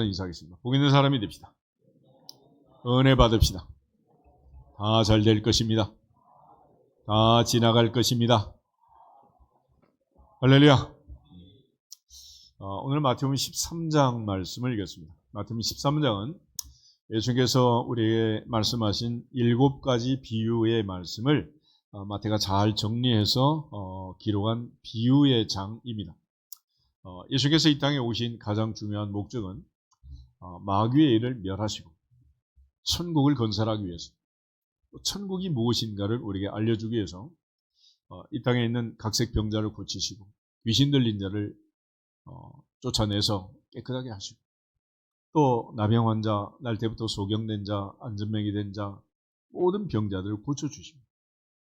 인사하겠습니다. 복 있는 사람이 됩시다. 은혜 받읍시다. 다 잘 될 것입니다. 다 지나갈 것입니다. 할렐루야. 오늘 마태복음 13장 말씀을 읽겠습니다. 마태복음 13장은 예수님께서 우리에게 말씀하신 7가지 비유의 말씀을 마태가 잘 정리해서 기록한 비유의 장입니다. 예수님께서 이 땅에 오신 가장 중요한 목적은 마귀의 일을 멸하시고 천국을 건설하기 위해서, 천국이 무엇인가를 우리에게 알려주기 위해서 이 땅에 있는 각색 병자를 고치시고 귀신 들린 자를 쫓아내서 깨끗하게 하시고, 또 나병 환자, 날 때부터 소경된 자, 안전병이 된 자, 모든 병자들을 고쳐주십니다.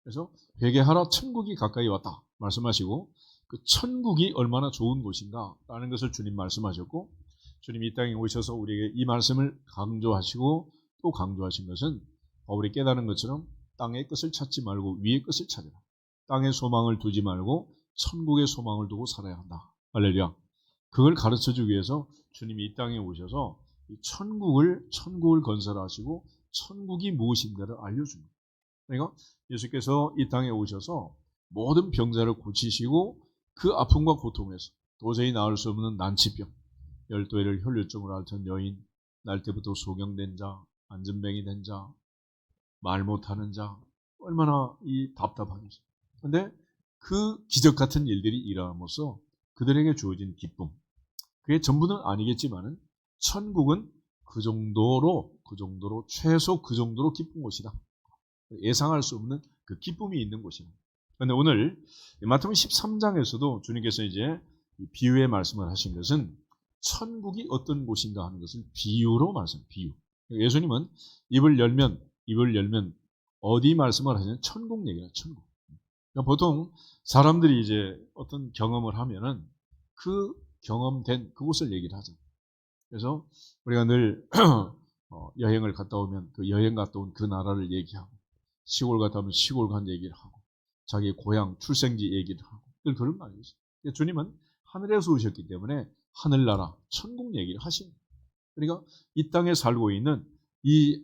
그래서 회개하라, 천국이 가까이 왔다 말씀하시고, 그 천국이 얼마나 좋은 곳인가 라는 것을 주님 말씀하셨고, 주님이 이 땅에 오셔서 우리에게 이 말씀을 강조하시고 또 강조하신 것은 바울이 깨달은 것처럼 땅의 것을 찾지 말고 위의 것을 찾으라. 땅의 소망을 두지 말고 천국의 소망을 두고 살아야 한다. 할렐루야. 그걸 가르쳐주기 위해서 주님이 이 땅에 오셔서 천국을 건설하시고 천국이 무엇인가를 알려줍니다. 그러니까 예수께서 이 땅에 오셔서 모든 병자를 고치시고 그 아픔과 고통에서 도저히 나을 수 없는 난치병, 12회를 혈류증으로 앓던 여인, 날 때부터 소경된 자, 안전병이 된 자, 말 못하는 자, 얼마나 이 답답하겠어요. 그런데 그 기적 같은 일들이 일어남으로써 그들에게 주어진 기쁨, 그게 전부는 아니겠지만은 천국은 그 정도로 최소 그 정도로 기쁜 곳이다. 예상할 수 없는 그 기쁨이 있는 곳입니다. 그런데 오늘 마태복음 13장에서도 주님께서 이제 비유의 말씀을 하신 것은 천국이 어떤 곳인가 하는 것을 비유로 비유. 예수님은 입을 열면 어디 말씀을 하시냐면 천국 얘기라, 천국. 그러니까 보통 사람들이 이제 어떤 경험을 하면은 그 경험된 그곳을 얘기를 하죠. 그래서 우리가 늘 여행을 갔다 오면 그 여행 갔다 온 그 나라를 얘기하고, 시골 갔다 오면 시골 간 얘기를 하고, 자기 고향 출생지 얘기를 하고, 늘 그런 말이죠. 주님은 하늘에서 오셨기 때문에 하늘나라, 천국 얘기를 하십니다. 그러니까 이 땅에 살고 있는 이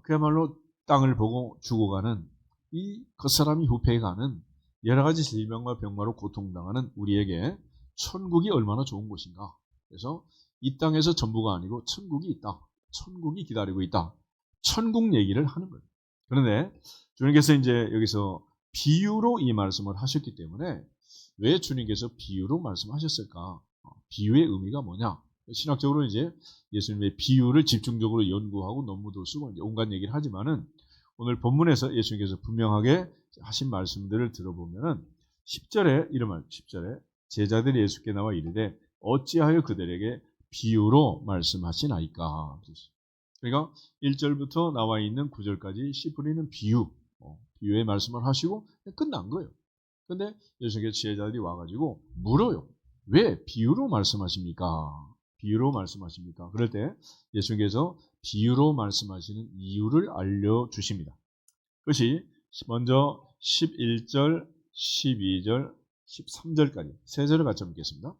그야말로 땅을 보고 죽어가는 이 겉사람이 후패해가는 여러 가지 질병과 병마로 고통당하는 우리에게 천국이 얼마나 좋은 곳인가. 그래서 이 땅에서 전부가 아니고 천국이 있다. 천국이 기다리고 있다. 천국 얘기를 하는 거예요. 그런데 주님께서 이제 여기서 비유로 이 말씀을 하셨기 때문에 왜 주님께서 비유로 말씀하셨을까? 비유의 의미가 뭐냐? 신학적으로 이제 예수님의 비유를 집중적으로 연구하고 논문도 쓰고 이제 온갖 얘기를 하지만은 오늘 본문에서 예수님께서 분명하게 하신 말씀들을 들어보면은 10절에 이런 말, 10절에 제자들이 예수께 나와 이르되 어찌하여 그들에게 비유로 말씀하시나이까? 그러니까 1절부터 나와 있는 9절까지 씨 뿌리는 비유의 말씀을 하시고 끝난 거예요. 그런데 예수님께서 제자들이 와가지고 물어요. 왜 비유로 말씀하십니까? 비유로 말씀하십니까? 그럴 때 예수님께서 비유로 말씀하시는 이유를 알려주십니다. 그것이 먼저 11절, 12절, 13절까지 세 절을 같이 읽겠습니다.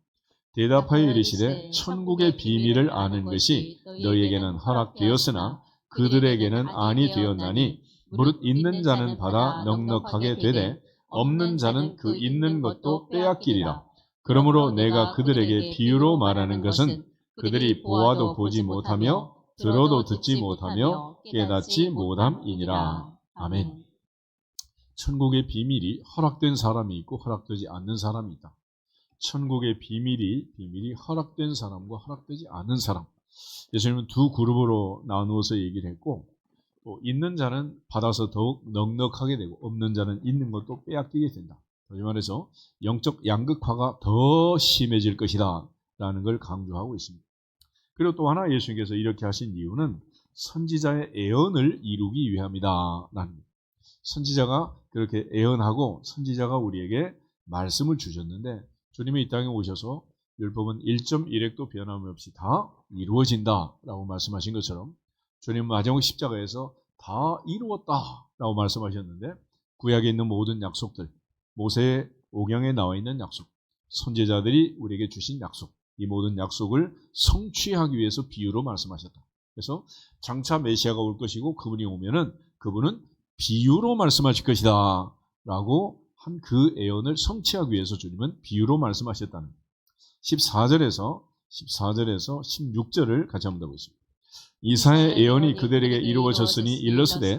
대답하여 이르시되 천국의 비밀을 아는 것이 너희에게는 허락되었으나 그들에게는 아니 되었나니 무릇 있는 자는 받아 넉넉하게 되되 없는 자는 그 있는 것도 빼앗기리라. 그러므로 내가 그들에게 비유로 말하는 것은 그들이 보아도 보지 못하며 들어도 듣지 못하며 깨닫지 못함이니라. 아멘. 천국의 비밀이 허락된 사람이 있고 허락되지 않는 사람이 있다. 천국의 비밀이 허락된 사람과 허락되지 않는 사람. 예수님은 두 그룹으로 나누어서 얘기를 했고, 또 있는 자는 받아서 더욱 넉넉하게 되고 없는 자는 있는 것도 빼앗기게 된다. 다시 말해서 영적 양극화가 더 심해질 것이다 라는 걸 강조하고 있습니다. 그리고 또 하나 예수님께서 이렇게 하신 이유는 선지자의 예언을 이루기 위함이다 라는 거예요. 선지자가 그렇게 예언하고 선지자가 우리에게 말씀을 주셨는데 주님이 이 땅에 오셔서 율법은 1.1획도 변함없이 다 이루어진다라고 말씀하신 것처럼 주님은 마지막 십자가에서 다 이루었다라고 말씀하셨는데 구약에 있는 모든 약속들, 모세의 오경에 나와 있는 약속, 선지자들이 우리에게 주신 약속, 이 모든 약속을 성취하기 위해서 비유로 말씀하셨다. 그래서 장차 메시아가 올 것이고 그분이 오면은 그분은 비유로 말씀하실 것이다 라고 한 그 예언을 성취하기 위해서 주님은 비유로 말씀하셨다는 14절에서 16절을 같이 한번 보겠습니다. 이사야의 예언이 그들에게 이루어졌으니 일러스되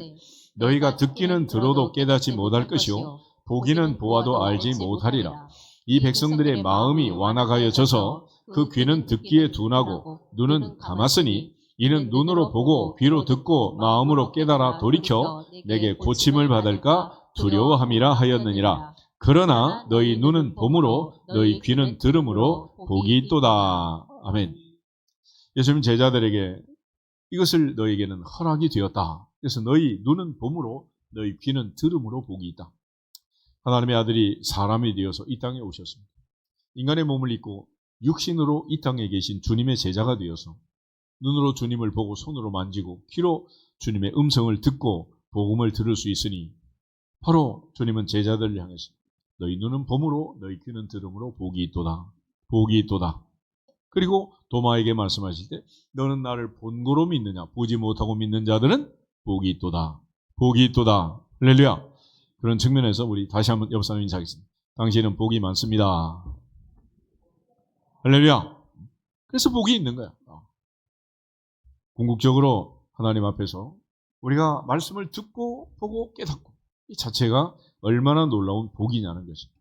너희가 듣기는 들어도 깨닫지 못할 것이요 보기는 보아도 알지 못하리라. 이 백성들의 마음이 완악하여져서 그 귀는 듣기에 둔하고 눈은 감았으니 이는 눈으로 보고 귀로 듣고 마음으로 깨달아 돌이켜 내게 고침을 받을까 두려워함이라 하였느니라. 그러나 너희 눈은 봄으로 너희 귀는 들음으로 복이 있도다. 아멘. 예수님 제자들에게 이것을 너희에게는 허락이 되었다. 그래서 너희 눈은 봄으로 너희 귀는 들음으로 복이 있다. 하나님의 아들이 사람이 되어서 이 땅에 오셨습니다. 인간의 몸을 입고 육신으로 이 땅에 계신 주님의 제자가 되어서 눈으로 주님을 보고 손으로 만지고 귀로 주님의 음성을 듣고 복음을 들을 수 있으니 바로 주님은 제자들을 향해서 너희 눈은 봄으로 너희 귀는 들음으로 복이 있도다. 복이 있도다. 그리고 도마에게 말씀하실 때 너는 나를 본고로 믿느냐 보지 못하고 믿는 자들은 복이 있도다. 복이 있도다. 할렐루야. 그런 측면에서 우리 다시 한번 옆 사람 인사하겠습니다. 당신은 복이 많습니다. 할렐루야. 그래서 복이 있는 거야. 궁극적으로 하나님 앞에서 우리가 말씀을 듣고 보고 깨닫고 이 자체가 얼마나 놀라운 복이냐는 것입니다.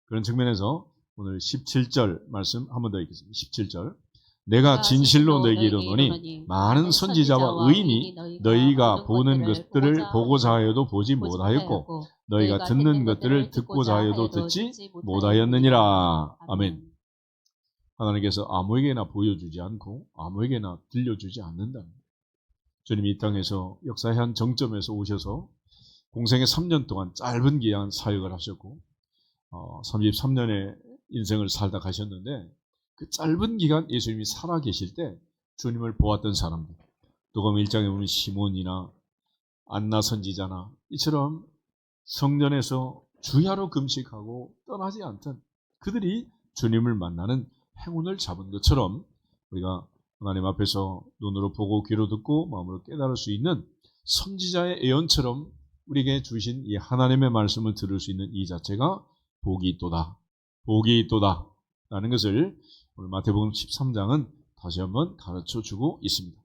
그런 측면에서 오늘 17절 말씀 한 번 더 읽겠습니다. 17절 내가 진실로 너희에게 이르노니 많은 선지자와 의인이 너희가 보는 것들을 보고자 하여도 보지 못하였고 너희가 듣는 것들을 듣고자 하여도 듣지 못하였느니라. 아멘. 하나님께서 아무에게나 보여주지 않고 아무에게나 들려주지 않는다. 주님이 이 땅에서 역사의 한 정점에서 오셔서 공생의 3년 동안 짧은 기간 사역을 하셨고 33년의 인생을 살다 가셨는데 그 짧은 기간 예수님이 살아계실 때 주님을 보았던 사람들 누가복음 1장에 보면 시몬이나 안나 선지자나 이처럼 성전에서 주야로 금식하고 떠나지 않던 그들이 주님을 만나는 행운을 잡은 것처럼 우리가 하나님 앞에서 눈으로 보고 귀로 듣고 마음으로 깨달을 수 있는 선지자의 예언처럼 우리에게 주신 이 하나님의 말씀을 들을 수 있는 이 자체가 복이 있도다. 복이 있도다. 라는 것을 오늘 마태복음 13장은 다시 한번 가르쳐주고 있습니다.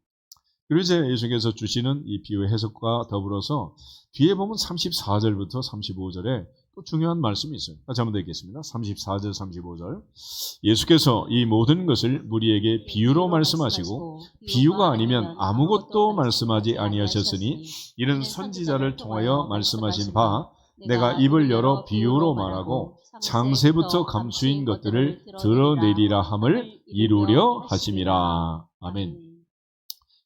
그리고 이제 예수께서 주시는 이 비유의 해석과 더불어서 뒤에 보면 34절부터 35절에 또 중요한 말씀이 있어요. 다시 한번 읽겠습니다. 34절, 35절. 예수께서 이 모든 것을 무리에게 비유로 말씀하시고 비유가 아니면 아무것도 말씀하지 아니하셨으니 이는 선지자를 통하여 말씀하신 바 내가 입을 열어 비유로 말하고 창세부터 감추인 것들을 드러내리라 함을 이루려 하심이라. 아멘.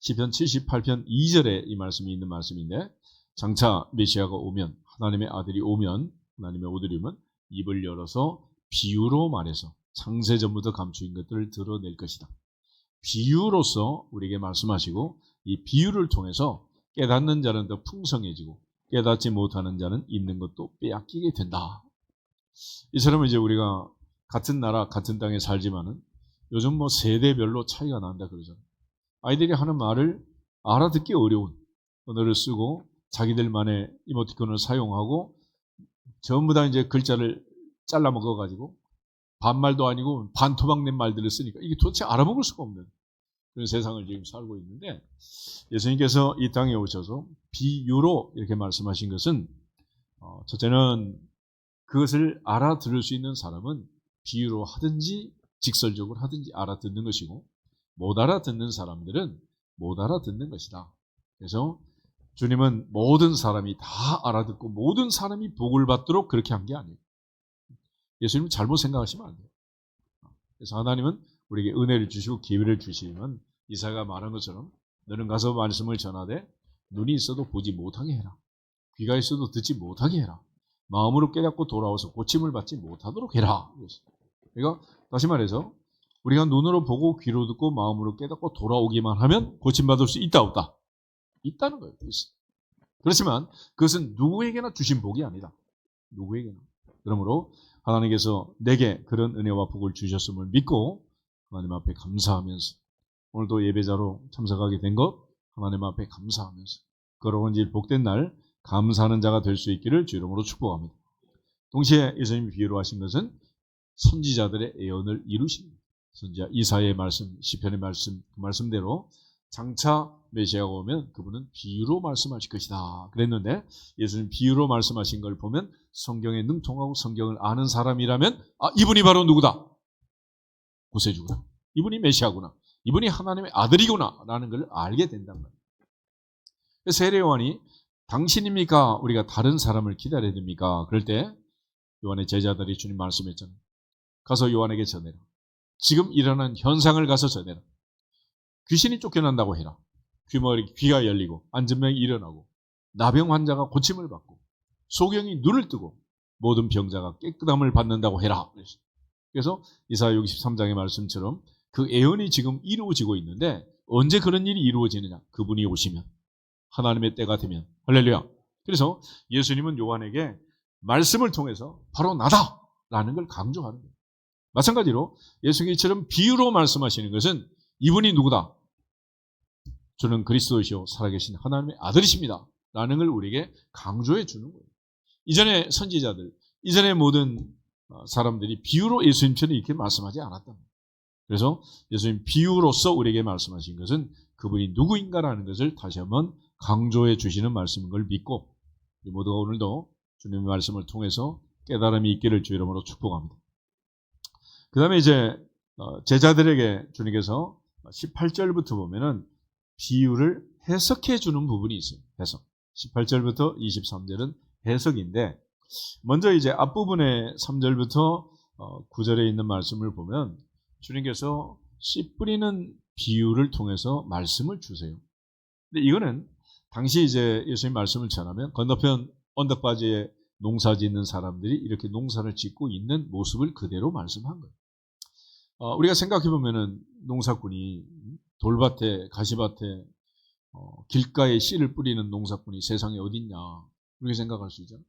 시편 78편 2절에 이 말씀이 있는 말씀인데 장차 메시아가 오면 하나님의 아들이 오면 하나님의 아들이 오면 입을 열어서 비유로 말해서 창세전부터 감추인 것들을 드러낼 것이다. 비유로서 우리에게 말씀하시고 이 비유를 통해서 깨닫는 자는 더 풍성해지고 깨닫지 못하는 자는 있는 것도 빼앗기게 된다. 이처럼 이제 우리가 같은 나라 같은 땅에 살지만은 요즘 뭐 세대별로 차이가 난다 그러잖아요. 아이들이 하는 말을 알아듣기 어려운 언어를 쓰고 자기들만의 이모티콘을 사용하고 전부 다 이제 글자를 잘라 먹어가지고 반말도 아니고 반토막낸 말들을 쓰니까 이게 도대체 알아먹을 수가 없는 그런 세상을 지금 살고 있는데 예수님께서 이 땅에 오셔서 비유로 이렇게 말씀하신 것은 첫째는 그것을 알아들을 수 있는 사람은 비유로 하든지 직설적으로 하든지 알아듣는 것이고 못 알아듣는 사람들은 못 알아듣는 것이다. 그래서 주님은 모든 사람이 다 알아듣고 모든 사람이 복을 받도록 그렇게 한 게 아니에요. 예수님은 잘못 생각하시면 안 돼요. 그래서 하나님은 우리에게 은혜를 주시고 기회를 주시면 이사야가 말한 것처럼 너는 가서 말씀을 전하되 눈이 있어도 보지 못하게 해라. 귀가 있어도 듣지 못하게 해라. 마음으로 깨닫고 돌아와서 고침을 받지 못하도록 해라. 그러니까 다시 말해서 우리가 눈으로 보고 귀로 듣고 마음으로 깨닫고 돌아오기만 하면 고침받을 수 있다 없다? 있다는 거예요. 그렇지만 그것은 누구에게나 주신 복이 아니다. 누구에게나. 그러므로 하나님께서 내게 그런 은혜와 복을 주셨음을 믿고 하나님 앞에 감사하면서 오늘도 예배자로 참석하게 된 것 하나님 앞에 감사하면서 걸어온 질 복된 날 감사하는 자가 될 수 있기를 주 이름으로 축복합니다. 동시에 예수님이 비유로 하신 것은 선지자들의 예언을 이루십니다. 선지자 이사야의 말씀, 시편의 말씀, 그 말씀대로 장차 메시아가 오면 그분은 비유로 말씀하실 것이다 그랬는데 예수님 비유로 말씀하신 걸 보면 성경에 능통하고 성경을 아는 사람이라면 이분이 바로 누구다? 구세주구나. 이분이 메시아구나. 이분이 하나님의 아들이구나 라는 걸 알게 된단 말이에요. 세례 요한이 당신입니까? 우리가 다른 사람을 기다려야 됩니까? 그럴 때 요한의 제자들이 주님 말씀했잖아요. 가서 요한에게 전해라. 지금 일어난 현상을 가서 전해라. 귀신이 쫓겨난다고 해라. 귀가 열리고 안전병이 일어나고 나병 환자가 고침을 받고 소경이 눈을 뜨고 모든 병자가 깨끗함을 받는다고 해라. 그래서 이사야 63장의 말씀처럼 그 예언이 지금 이루어지고 있는데 언제 그런 일이 이루어지느냐? 그분이 오시면 하나님의 때가 되면 할렐루야. 그래서 예수님은 요한에게 말씀을 통해서 바로 나다라는 걸 강조하는 거예요. 마찬가지로 예수님처럼 비유로 말씀하시는 것은 이분이 누구다? 저는 그리스도이시오 살아계신 하나님의 아들이십니다 라는 걸 우리에게 강조해 주는 거예요. 이전에 선지자들, 이전에 모든 사람들이 비유로 예수님처럼 이렇게 말씀하지 않았단 말이에요. 그래서 예수님 비유로서 우리에게 말씀하신 것은 그분이 누구인가라는 것을 다시 한번 강조해 주시는 말씀인 걸 믿고 우리 모두가 오늘도 주님의 말씀을 통해서 깨달음이 있기를 주 이름으로 축복합니다. 그 다음에 이제 제자들에게 주님께서 18절부터 보면은 비유를 해석해 주는 부분이 있어요. 해석. 18절부터 23절은 해석인데 먼저 이제 앞부분의 3절부터 9절에 있는 말씀을 보면 주님께서 씨 뿌리는 비유를 통해서 말씀을 주세요. 근데 이거는 당시 이제 예수님 말씀을 전하면 건너편 언덕바지에 농사 짓는 사람들이 이렇게 농사를 짓고 있는 모습을 그대로 말씀한 거예요. 우리가 생각해 보면은 농사꾼이 돌밭에, 가시밭에, 길가에 씨를 뿌리는 농사꾼이 세상에 어딨냐 이렇게 생각할 수 있잖아요.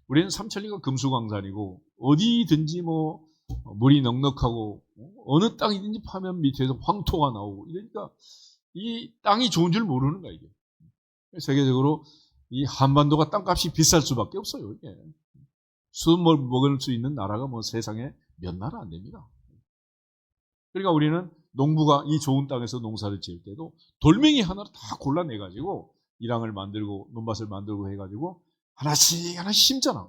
우리는 삼천리가 금수강산이고 어디든지 뭐 물이 넉넉하고 어느 땅이든지 파면 밑에서 황토가 나오고 이러니까 이 땅이 좋은 줄 모르는 거야 이게. 세계적으로 이 한반도가 땅값이 비쌀 수밖에 없어요. 이게. 수돗물 먹을 수 있는 나라가 뭐 세상에 몇 나라 안 됩니다. 그러니까 우리는 농부가 이 좋은 땅에서 농사를 지을 때도 돌멩이 하나를 다 골라내가지고 이랑을 만들고 논밭을 만들고 해가지고 하나씩 심잖아.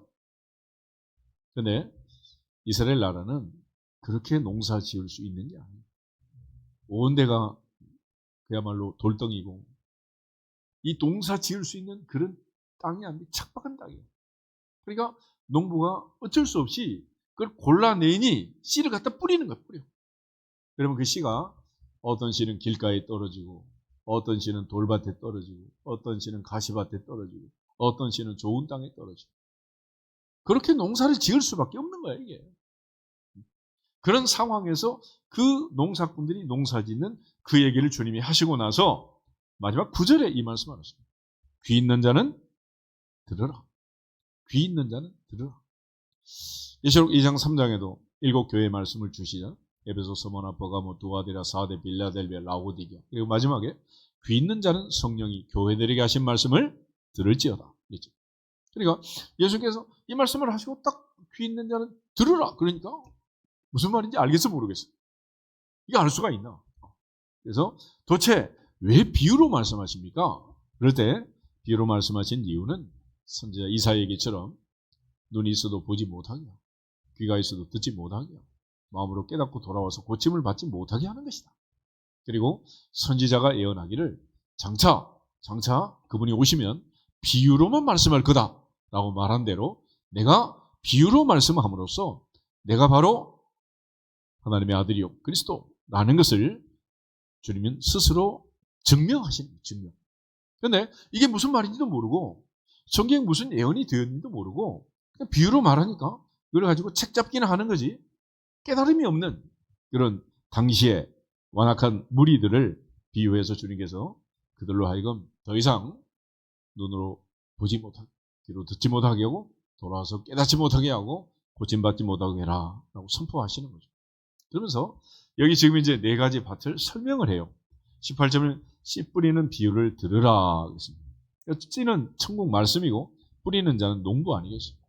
근데 이스라엘 나라는 그렇게 농사 지을 수 있는 게 아니에요. 온 데가 그야말로 돌덩이고 이 농사 지을 수 있는 그런 땅이 아니고 척박한 땅이에요. 그러니까 농부가 어쩔 수 없이 그걸 골라내니 씨를 갖다 뿌리는 거야, 뿌려. 그러면 그 씨가 어떤 씨는 길가에 떨어지고 어떤 씨는 돌밭에 떨어지고 어떤 씨는 가시밭에 떨어지고 어떤 씨는 좋은 땅에 떨어지고 그렇게 농사를 지을 수밖에 없는 거야 이게. 그런 상황에서 그 농사꾼들이 농사 짓는 그 얘기를 주님이 하시고 나서 마지막 9절에 이 말씀을 하셨습니다. 귀 있는 자는 들으라. 귀 있는 자는 들으라. 예시록 2장 3장에도 7교회의 말씀을 주시자. 에베소, 스무나, 버가모, 두아디라, 사데, 빌라델비아, 라오디게아. 그리고 마지막에 귀 있는 자는 성령이 교회들에게 하신 말씀을 들을지어다. 그랬죠. 그러니까 예수께서 이 말씀을 하시고 딱 귀 있는 자는 들으라. 그러니까 무슨 말인지 알겠어 모르겠어. 이게 알 수가 있나? 그래서 도대체 왜 비유로 말씀하십니까? 그럴 때 비유로 말씀하신 이유는 선지자 이사야 얘기처럼 눈이 있어도 보지 못하게 하고 귀가 있어도 듣지 못하게 하고 마음으로 깨닫고 돌아와서 고침을 받지 못하게 하는 것이다. 그리고 선지자가 예언하기를 장차 그분이 오시면 비유로만 말씀할 거다라고 말한 대로 내가 비유로 말씀함으로써 내가 바로 하나님의 아들이요 그리스도라는 것을 주님은 스스로 증명하시는 증명. 그런데 이게 무슨 말인지도 모르고 성경에 무슨 예언이 되었는지도 모르고 그냥 비유로 말하니까 그걸 가지고 책 잡기는 하는 거지 깨달음이 없는 그런 당시에 완악한 무리들을 비유해서 주님께서 그들로 하여금 더 이상 눈으로 보지 못하게 귀로 듣지 못하게 하고 돌아와서 깨닫지 못하게 하고 고침받지 못하게 해라 라고 선포하시는 거죠. 그러면서 여기 지금 이제 네 가지 밭을 설명을 해요. 18절은 씨 뿌리는 비유를 들으라. 씨는 천국 말씀이고 뿌리는 자는 농부 아니겠습니까?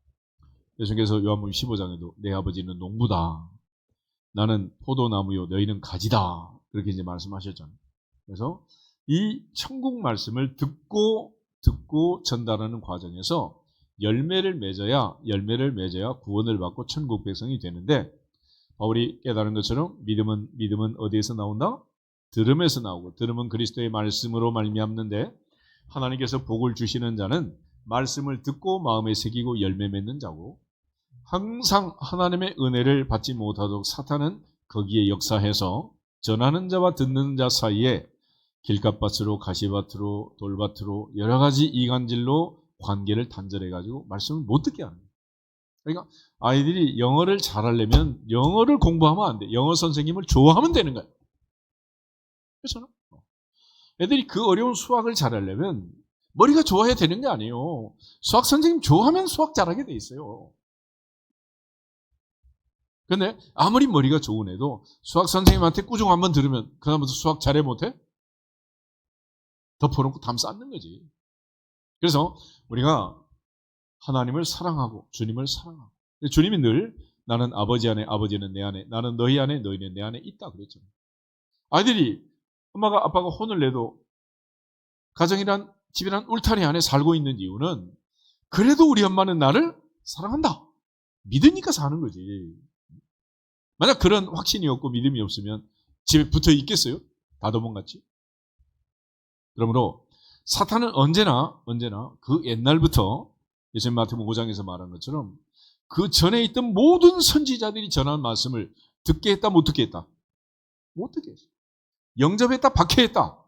예수님께서 요한복음 15장에도 내 아버지는 농부다. 나는 포도나무요 너희는 가지다. 그렇게 이제 말씀하셨잖아요. 그래서 이 천국 말씀을 듣고 전달하는 과정에서 열매를 맺어야 구원을 받고 천국 백성이 되는데, 바울이 깨달은 것처럼 믿음은 어디에서 나온다? 들음에서 나오고, 들음은 그리스도의 말씀으로 말미암는데, 하나님께서 복을 주시는 자는 말씀을 듣고 마음에 새기고 열매 맺는 자고, 항상 하나님의 은혜를 받지 못하도록 사탄은 거기에 역사해서 전하는 자와 듣는 자 사이에 길갓밭으로 가시밭으로 돌밭으로 여러 가지 이간질로 관계를 단절해가지고 말씀을 못 듣게 하는 거예요. 그러니까 아이들이 영어를 잘하려면 영어를 공부하면 안 돼. 영어 선생님을 좋아하면 되는 거예요. 그렇잖아. 애들이 그 어려운 수학을 잘하려면 머리가 좋아야 되는 게 아니에요. 수학 선생님 좋아하면 수학 잘하게 돼 있어요. 근데 아무리 머리가 좋은 애도 수학 선생님한테 꾸중 한번 들으면 그다음부터 수학 잘해 못해? 덮어놓고 담 쌓는 거지. 그래서 우리가 하나님을 사랑하고 주님을 사랑하고, 주님이 늘 나는 아버지 안에, 아버지는 내 안에, 나는 너희 안에, 너희는 내 안에 있다 그랬잖아요. 아이들이 엄마가 아빠가 혼을 내도 가정이란 집이란 울타리 안에 살고 있는 이유는 그래도 우리 엄마는 나를 사랑한다 믿으니까 사는 거지. 만약 그런 확신이 없고 믿음이 없으면 집에 붙어 있겠어요? 다도몬같이? 그러므로 사탄은 언제나 그 옛날부터 예수님 마태복음 5장에서 말한 것처럼 그 전에 있던 모든 선지자들이 전한 말씀을 듣게 했다, 못 듣게 했다? 못 듣게 했어요. 영접했다, 박해했다?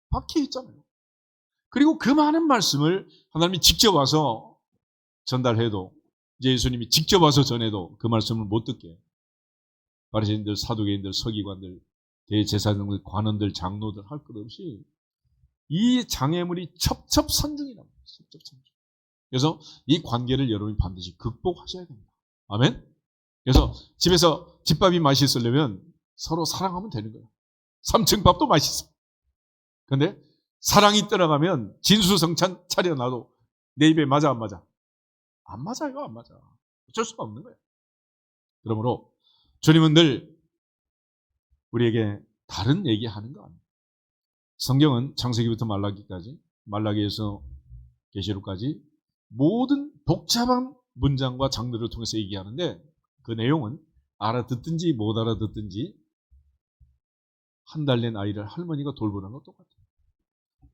박해했잖아요. 그리고 그 많은 말씀을 하나님이 직접 와서 전달해도, 이제 예수님이 직접 와서 전해도 그 말씀을 못 듣게 해요. 바리새인들, 사두개인들, 서기관들, 대제사장들, 관원들, 장로들 할 것 없이 이 장애물이 첩첩산중이란 말이에요. 첩첩산중. 그래서 이 관계를 여러분이 반드시 극복하셔야 됩니다. 아멘? 그래서 집에서 집밥이 맛있으려면 서로 사랑하면 되는 거예요. 3층 밥도 맛있어. 그런데 사랑이 떠나가면 진수성찬 차려놔도 내 입에 맞아 안 맞아? 안 맞아요. 안 맞아. 어쩔 수가 없는 거예요. 그러므로 주님은 늘 우리에게 다른 얘기하는 거 아니에요. 성경은 창세기부터 말라기까지, 말라기에서 계시록까지 모든 복잡한 문장과 장르를 통해서 얘기하는데, 그 내용은 알아듣든지 못 알아듣든지 한 달 된 아이를 할머니가 돌보는 거 똑같아요.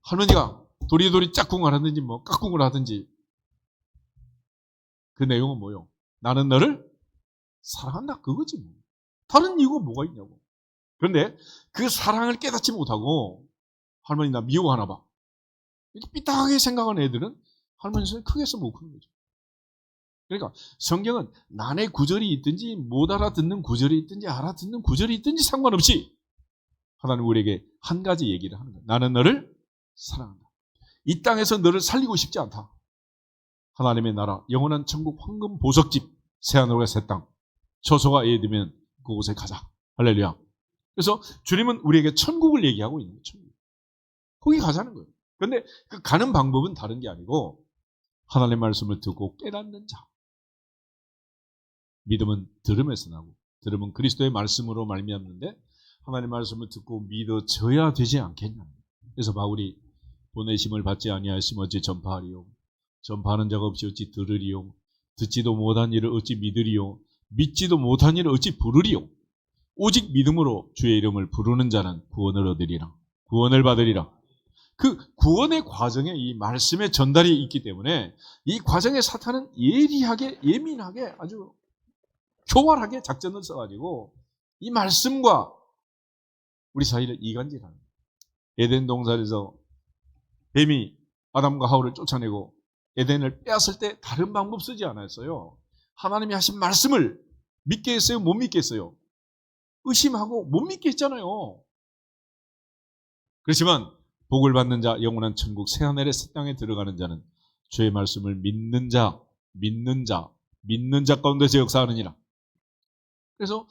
할머니가 도리도리 짝꿍을 하든지 뭐 깍꿍을 하든지 그 내용은 뭐요? 나는 너를 사랑한다 그거지 뭐. 다른 이유가 뭐가 있냐고. 그런데 그 사랑을 깨닫지 못하고 할머니 나 미워하나 봐 이렇게 삐딱하게 생각하는 애들은 할머니 손에 크게 써 못 크는 거죠. 그러니까 성경은 난의 구절이 있든지 못 알아듣는 구절이 있든지 알아듣는 구절이 있든지 상관없이 하나님 우리에게 한 가지 얘기를 하는 거예요. 나는 너를 사랑한다. 이 땅에서 너를 살리고 싶지 않다. 하나님의 나라, 영원한 천국 황금 보석집, 새하늘과 새 땅, 처소가 애되면 그곳에 가자. 할렐루야. 그래서 주님은 우리에게 천국을 얘기하고 있는 거예요. 천국. 거기 가자는 거예요. 그런데 그 가는 방법은 다른 게 아니고 하나님의 말씀을 듣고 깨닫는 자. 믿음은 들음에서 나고, 들음은 그리스도의 말씀으로 말미암는데 하나님의 말씀을 듣고 믿어져야 되지 않겠냐. 그래서 바울이 보내심을 받지 아니하였으면 어찌 전파하리요, 전파하는 자가 없이 어찌 들으리요, 듣지도 못한 일을 어찌 믿으리요, 믿지도 못한 일을 어찌 부르리요. 오직 믿음으로 주의 이름을 부르는 자는 구원을 얻으리라, 구원을 받으리라. 그 구원의 과정에 이 말씀의 전달이 있기 때문에 이 과정에 사탄은 예리하게, 예민하게, 아주 교활하게 작전을 써가지고 이 말씀과 우리 사이를 이간질하는 거예요. 에덴 동산에서 뱀이 아담과 하울을 쫓아내고 에덴을 빼앗을 때 다른 방법 쓰지 않았어요. 하나님이 하신 말씀을 믿게 했어요? 못 믿게 했어요? 의심하고 못 믿게 했잖아요. 그렇지만 복을 받는 자, 영원한 천국 새하늘의 새 땅에 들어가는 자는 주의 말씀을 믿는 자 가운데서 역사하느니라. 그래서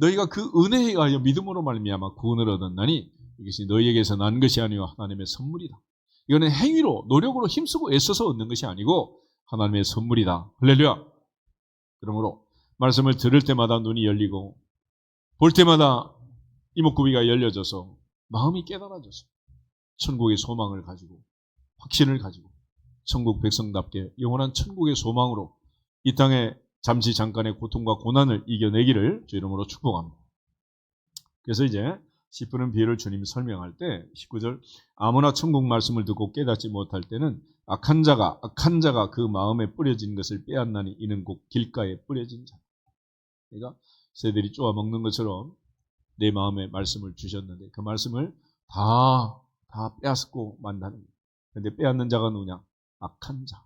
너희가 그 은혜에 의하여 믿음으로 말미암아 구원을 얻었나니 이것이 너희에게서 난 것이 아니요 하나님의 선물이다. 이거는 행위로 노력으로 힘쓰고 애써서 얻는 것이 아니고 하나님의 선물이다. 할렐루야. 그러므로 말씀을 들을 때마다 눈이 열리고 볼 때마다 이목구비가 열려져서 마음이 깨달아져서 천국의 소망을 가지고 확신을 가지고 천국 백성답게 영원한 천국의 소망으로 이 땅에 잠시 잠깐의 고통과 고난을 이겨내기를 주 이름으로 축복합니다. 그래서 이제 10분은 비유를 주님이 설명할 때 19절 아무나 천국 말씀을 듣고 깨닫지 못할 때는 악한 자가 그 마음에 뿌려진 것을 빼앗나니 이는 곧 길가에 뿌려진 자. 그러니까 새들이 쪼아 먹는 것처럼 내 마음에 말씀을 주셨는데 그 말씀을 다 빼앗고 만다는 거예요. 그런데 빼앗는 자가 누구냐? 악한 자.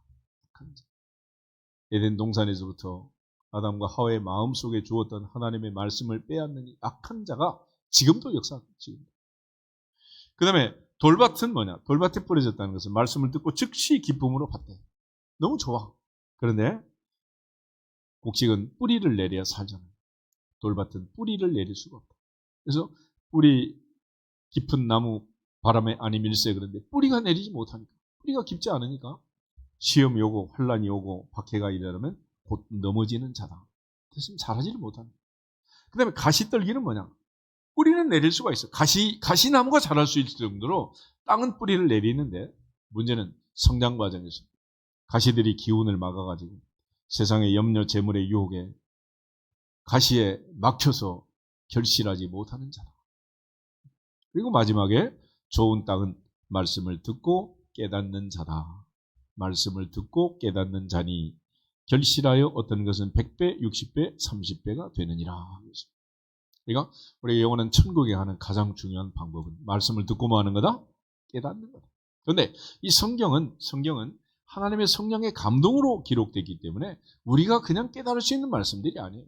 에덴 동산에서부터 아담과 하와의 마음속에 주었던 하나님의 말씀을 빼앗는 이 악한 자가 지금도 역사하고 지금. 그다음에 돌밭은 뭐냐? 돌밭에 뿌려졌다는 것은 말씀을 듣고 즉시 기쁨으로 받대. 너무 좋아. 그런데 곡식은 뿌리를 내려야 살잖아요. 돌밭은 뿌리를 내릴 수가 없다. 그래서 뿌리 깊은 나무 바람에 안 밀세 그런데 뿌리가 내리지 못하니까 뿌리가 깊지 않으니까 시험이 오고 환란이 오고 박해가 이르면 곧 넘어지는 자다. 대신 자라지를 못합니다. 그 다음에 가시떨기는 뭐냐? 뿌리는 내릴 수가 있어. 가시나무가 자랄 수 있을 정도로 땅은 뿌리를 내리는데 문제는 성장 과정에서 가시들이 기운을 막아가지고 세상의 염려, 재물의 유혹에 가시에 막혀서 결실하지 못하는 자다. 그리고 마지막에 좋은 땅은 말씀을 듣고 깨닫는 자다. 말씀을 듣고 깨닫는 자니 결실하여 어떤 것은 100배, 60배, 30배가 되느니라. 그러니까 우리 영혼은 천국에 가는 가장 중요한 방법은 말씀을 듣고만 하는 거다? 깨닫는 거다. 그런데 이 성경은 하나님의 성령의 감동으로 기록되기 때문에 우리가 그냥 깨달을 수 있는 말씀들이 아니에요.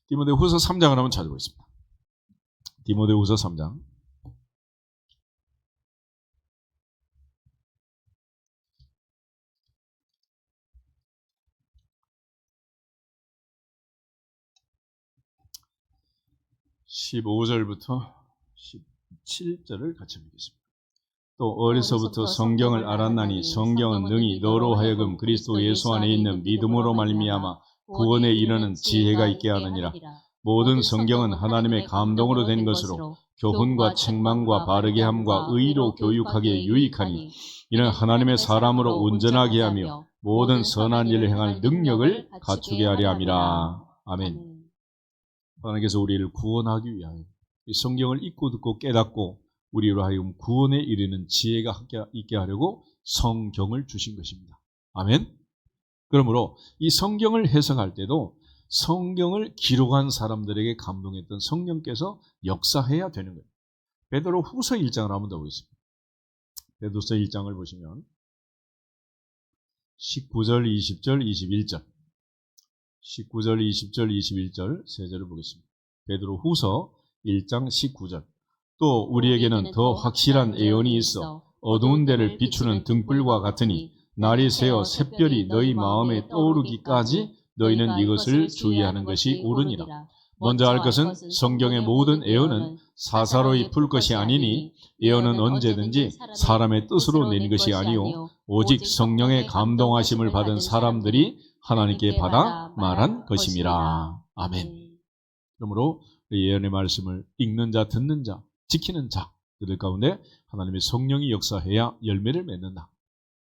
디모데후서 3장을 한번 찾아보겠습니다. 디모데후서 3장. (15절부터) 17절을 같이 읽겠습니다. 또 어려서부터 성경을 알았나니 성경은 능히 너로 하여금 그리스도 예수 안에 있는 믿음으로 말미암아 구원에 이르는 지혜가 있게 하느니라. 모든 성경은 하나님의 감동으로 된 것으로 교훈과 책망과 바르게 함과 의로 교육하기에 유익하니 이는 하나님의 사람으로 온전하게 하며 모든 선한 일을 행할 능력을 갖추게 하려 함이라. 아멘. 하나님께서 우리를 구원하기 위하여 이 성경을 읽고 듣고 깨닫고 우리로 하여금 구원에 이르는 지혜가 있게 하려고 성경을 주신 것입니다. 아멘. 그러므로 이 성경을 해석할 때도 성경을 기록한 사람들에게 감동했던 성령께서 역사해야 되는 거예요. 베드로 후서 1장을 한번 더 보겠습니다. 베드로서 1장을 보시면 19절, 20절, 21절 19절, 20절, 21절 세 절을 보겠습니다. 베드로 후서 1장 19절 또 우리에게는 더 확실한 애언이 있어 어두운 데를 비추는 등불과 같으니 날이 새어 샛별이 너희 마음에 떠오르기까지 너희는 이것을 주의하는 것이 옳으니라. 먼저 알 것은 성경의 모든 애언은 사사로이 풀 것이 아니니 애언은 언제든지 사람의 뜻으로 낸 것이 아니요 오직 성령의 감동하심을 받은 사람들이 하나님께 받아 말한 것임이라. 아멘. 그러므로 예언의 말씀을 읽는 자, 듣는 자, 지키는 자 그들 가운데 하나님의 성령이 역사해야 열매를 맺는다.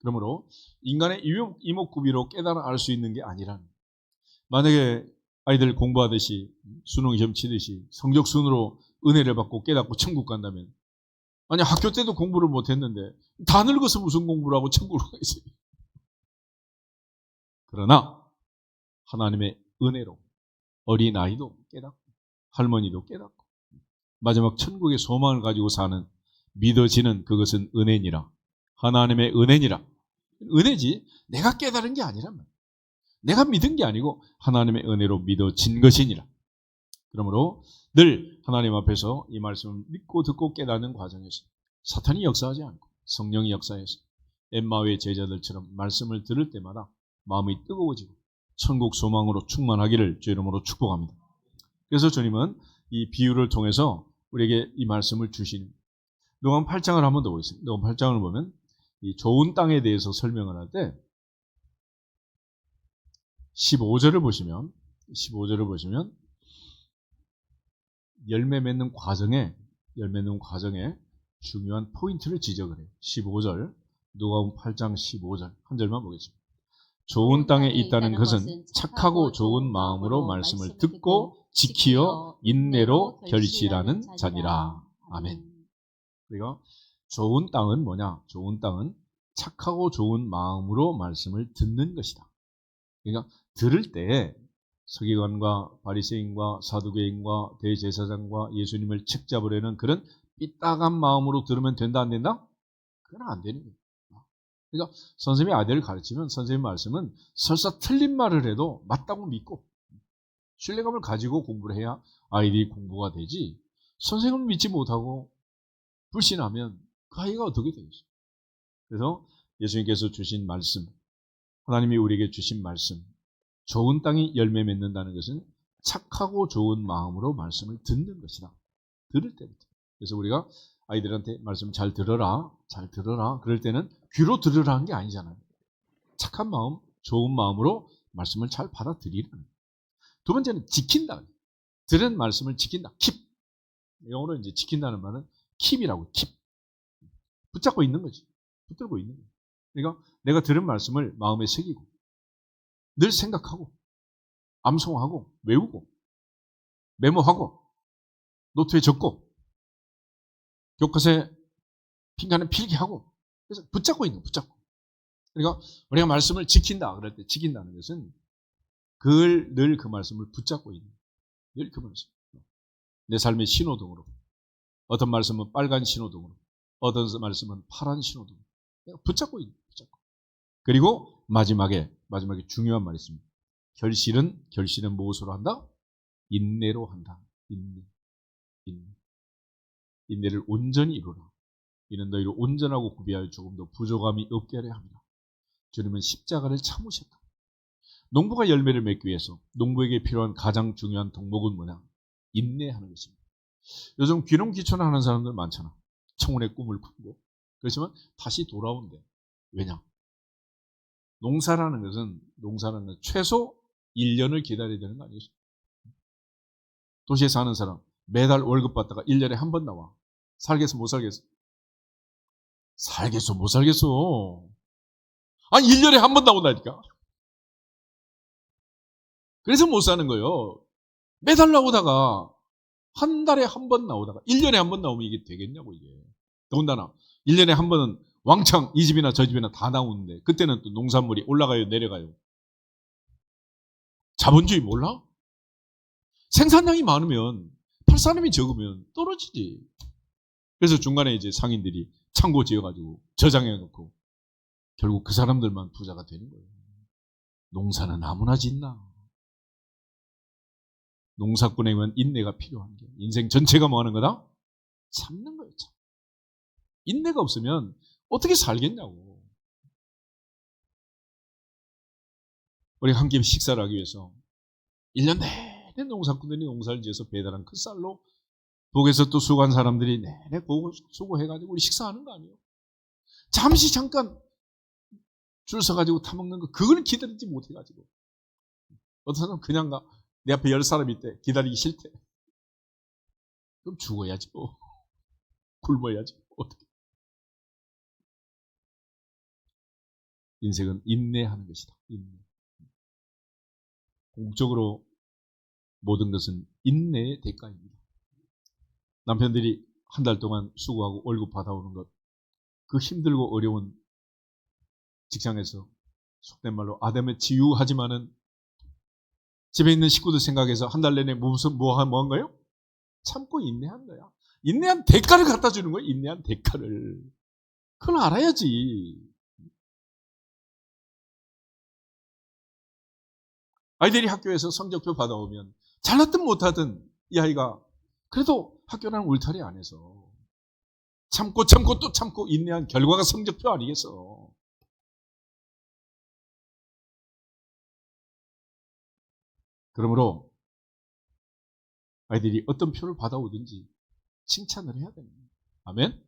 그러므로 인간의 이목구비로 깨달아 알 수 있는 게 아니라는 거예요. 만약에 아이들 공부하듯이 수능 시험 치듯이 성적 순으로 은혜를 받고 깨닫고 천국 간다면 아니 학교 때도 공부를 못했는데 다 늙어서 무슨 공부를 하고 천국으로 가겠어요. 그러나 하나님의 은혜로 어린아이도 깨닫고 할머니도 깨닫고 마지막 천국의 소망을 가지고 사는 믿어지는 그것은 은혜니라. 하나님의 은혜니라. 은혜지 내가 깨달은 게 아니란 말이야. 내가 믿은 게 아니고 하나님의 은혜로 믿어진 것이니라. 그러므로 늘 하나님 앞에서 이 말씀을 믿고 듣고 깨닫는 과정에서 사탄이 역사하지 않고 성령이 역사해서 엠마오의 제자들처럼 말씀을 들을 때마다 마음이 뜨거워지고 천국 소망으로 충만하기를 주 이름으로 축복합니다. 그래서 주님은 이 비유를 통해서 우리에게 이 말씀을 주시는. 누가복음 8장을 한번 더 보겠습니다. 누가복음 8장을 보면 이 좋은 땅에 대해서 설명을 할 때 15절을 보시면 열매 맺는 과정에 중요한 포인트를 지적을 해요. 15절, 누가복음 8장 15절 한 절만 보겠습니다. 좋은 땅에 있다는 것은 착하고 좋은 마음으로 말씀을 듣고 지키어 인내로 결실하는 자니라. 아멘. 그리고 좋은 땅은 뭐냐? 좋은 땅은 착하고 좋은 마음으로 말씀을 듣는 것이다. 그러니까 들을 때 서기관과 바리새인과 사두개인과 대제사장과 예수님을 책잡으려는 그런 삐딱한 마음으로 들으면 된다 안 된다? 그건 안 되는 거예요. 그러니까 선생님이 아이들을 가르치면 선생님 말씀은 설사 틀린 말을 해도 맞다고 믿고 신뢰감을 가지고 공부를 해야 아이들이 공부가 되지, 선생님을 믿지 못하고 불신하면 그 아이가 어떻게 되겠어요? 그래서 예수님께서 주신 말씀, 하나님이 우리에게 주신 말씀, 좋은 땅이 열매 맺는다는 것은 착하고 좋은 마음으로 말씀을 듣는 것이다. 들을 때부터. 그래서 우리가 아이들한테 말씀 잘 들어라, 잘 들어라. 그럴 때는 귀로 들으라는 게 아니잖아요. 착한 마음, 좋은 마음으로 말씀을 잘 받아들이는. 두 번째는 지킨다. 들은 말씀을 지킨다. 킵. 영어로 이제 지킨다는 말은 킵이라고. 킵. 붙잡고 있는 거지. 붙들고 있는 거지. 그러니까 내가 들은 말씀을 마음에 새기고 늘 생각하고 암송하고 외우고 메모하고 노트에 적고 교과서에 핑계는 필기하고, 그래서 붙잡고 있는, 붙잡고. 그러니까 우리가 말씀을 지킨다 그럴 때 지킨다는 것은 그걸 늘 그 말씀을 붙잡고 있는, 늘 그 말씀. 내 삶의 신호등으로, 어떤 말씀은 빨간 신호등으로, 어떤 말씀은 파란 신호등으로 붙잡고 있는, 붙잡고. 그리고 마지막에 중요한 말이 있습니다. 결실은 무엇으로 한다? 인내로 한다. 인내를 온전히 이루라. 이는 너희를 온전하고 구비하여 조금 더 부족함이 없게 하려 합니다. 주님은 십자가를 참으셨다. 농부가 열매를 맺기 위해서 농부에게 필요한 가장 중요한 덕목은 뭐냐? 인내하는 것입니다. 요즘 귀농귀촌 하는 사람들 많잖아. 청혼의 꿈을 품고. 그렇지만 다시 돌아온대. 왜냐? 농사라는 것은 최소 1년을 기다려야 되는 거 아니겠어요? 도시에 사는 사람 매달 월급 받다가 1년에 한 번 나와. 살겠어 못 살겠어? 살겠어 못 살겠어? 아니 1년에 한 번 나온다니까. 그래서 못 사는 거예요. 매달 나오다가 한 달에 한 번 나오다가 1년에 한 번 나오면 이게 되겠냐고. 이게 더군다나 1년에 한 번은 왕창 이 집이나 저 집이나 다 나오는데 그때는 또 농산물이 올라가요 내려가요? 자본주의 몰라? 생산량이 많으면 팔 사람이 적으면 떨어지지. 그래서 중간에 이제 상인들이 창고 지어가지고 저장해 놓고 결국 그 사람들만 부자가 되는 거예요. 농사는 아무나 짓나? 농사꾼에게는 인내가 필요한 게, 인생 전체가 뭐 하는 거다? 참는 거예요. 참. 인내가 없으면 어떻게 살겠냐고. 우리가 한 끼 식사를 하기 위해서 1년 내내 농사꾼들이 농사를 지어서 배달한 그 쌀로 북에서 또 수고한 사람들이 내내 수고해가지고 우리 식사하는 거 아니에요? 잠깐 줄 서가지고 타먹는 거, 그걸 기다리지 못해가지고. 어떤 사람은 그냥 가. 내 앞에 10사람이 있대. 기다리기 싫대. 그럼 죽어야지 뭐. 굶어야지 뭐. 어떻게. 인생은 인내하는 것이다. 인내. 궁극적으로 모든 것은 인내의 대가입니다. 남편들이 한 달 동안 수고하고 월급 받아오는 것, 그 힘들고 어려운 직장에서 속된 말로 아담에 지유하지만은 집에 있는 식구들 생각해서 한 달 내내 뭐 한 거예요? 참고 인내한 거야. 인내한 대가를 갖다 주는 거야. 인내한 대가를. 그걸 알아야지. 아이들이 학교에서 성적표 받아오면 잘났든 못하든 이 아이가 그래도 학교라는 울타리 안에서 참고 또 참고 인내한 결과가 성적표 아니겠어. 그러므로 아이들이 어떤 표를 받아오든지 칭찬을 해야 됩니다. 아멘?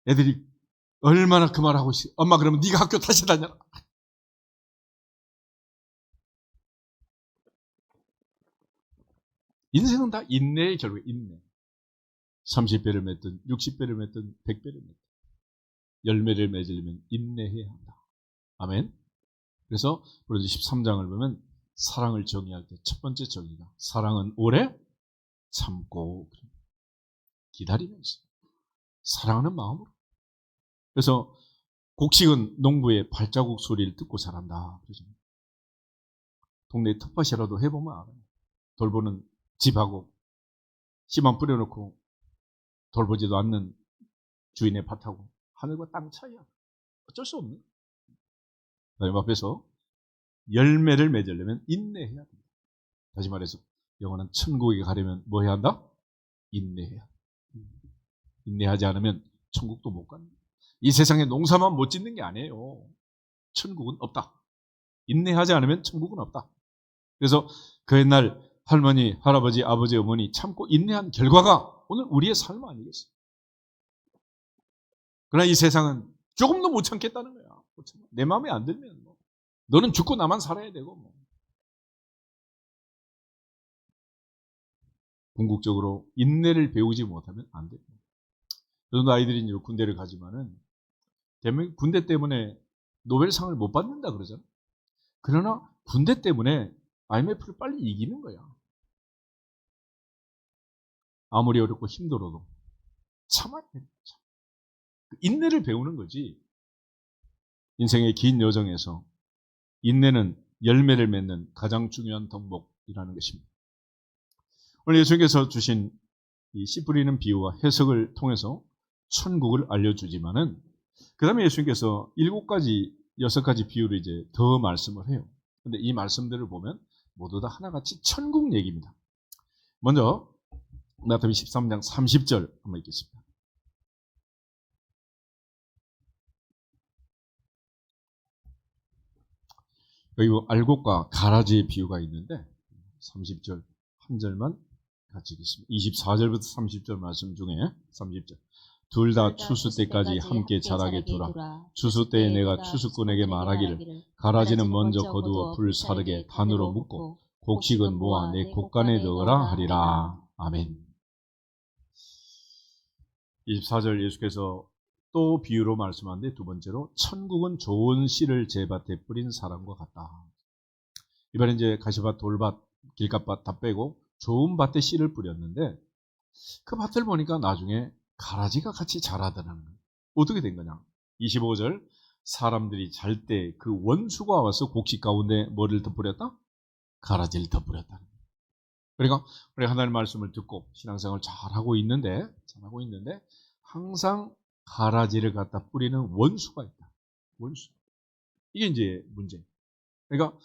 애들이 얼마나 그 말하고 있어. 엄마 그러면 네가 학교 다시 다녀라. 인생은 다 인내의 결과, 인내. 30배를 맺든 60배를 맺든 100배를 맺든 열매를 맺으려면 인내해야 한다. 아멘. 그래서 우리 13장을 보면 사랑을 정의할 때 첫 번째 정의가 사랑은 오래 참고 기다리면서 사랑하는 마음으로. 그래서 곡식은 농부의 발자국 소리를 듣고 자란다. 동네 텃밭이라도 해보면 알아요. 돌보는 집하고 씨만 뿌려놓고 돌보지도 않는 주인의 밭하고 하늘과 땅 차이야. 어쩔 수 없네. 하나님 앞에서 열매를 맺으려면 인내해야 된다. 다시 말해서 영원한 천국에 가려면 뭐 해야 한다? 인내해야. 인내하지 않으면 천국도 못 간다. 이 세상에 농사만 못 짓는 게 아니에요. 천국은 없다. 인내하지 않으면 천국은 없다. 그래서 그 옛날 할머니, 할아버지, 아버지, 어머니 참고 인내한 결과가 오늘 우리의 삶 아니겠어요? 그러나 이 세상은 조금도 못 참겠다는 거야. 내 마음에 안 들면 뭐. 너는 죽고 나만 살아야 되고 뭐. 궁극적으로 인내를 배우지 못하면 안 됩니다. 저도 아이들이 이제 군대를 가지만은 군대 때문에 노벨상을 못 받는다 그러잖아. 그러나 군대 때문에 IMF를 빨리 이기는 거야. 아무리 어렵고 힘들어도 참아야 돼. 인내를 배우는 거지. 인생의 긴 여정에서 인내는 열매를 맺는 가장 중요한 덕목이라는 것입니다. 오늘 예수님께서 주신 이 씨 뿌리는 비유와 해석을 통해서 천국을 알려주지만은 그 다음에 예수님께서 7가지, 6가지 비유를 이제 더 말씀을 해요. 근데 이 말씀들을 보면 모두 다 하나같이 천국 얘기입니다. 먼저 마태복음 13장 30절 한번 읽겠습니다. 여기 알곡과 가라지의 비유가 있는데 30절 한 절만 같이 읽겠습니다. 24절부터 30절 말씀 중에 30절 둘 다 추수 때까지 함께 자라게 두라. 추수 때에 내가 추수꾼에게 말하기를 가라지는 먼저 거두어 불 사르게 단으로 묶고 곡식은 모아 내 곡간에 넣으라 하리라. 아멘. 24절 예수께서 또 비유로 말씀하는데 두 번째로 천국은 좋은 씨를 제 밭에 뿌린 사람과 같다. 이번에 이제 가시밭, 돌밭, 길갓밭 다 빼고 좋은 밭에 씨를 뿌렸는데 그 밭을 보니까 나중에 가라지가 같이 자라더라는 거예요. 어떻게 된 거냐? 25절 사람들이 잘 때 그 원수가 와서 곡식 가운데 뭐를 더 뿌렸다? 가라지를 더 뿌렸다는 거예요. 그러니까 우리 하나님 말씀을 듣고 신앙생활을 잘하고 있는데 항상 가라지를 갖다 뿌리는 원수가 있다. 원수. 이게 이제 문제. 그러니까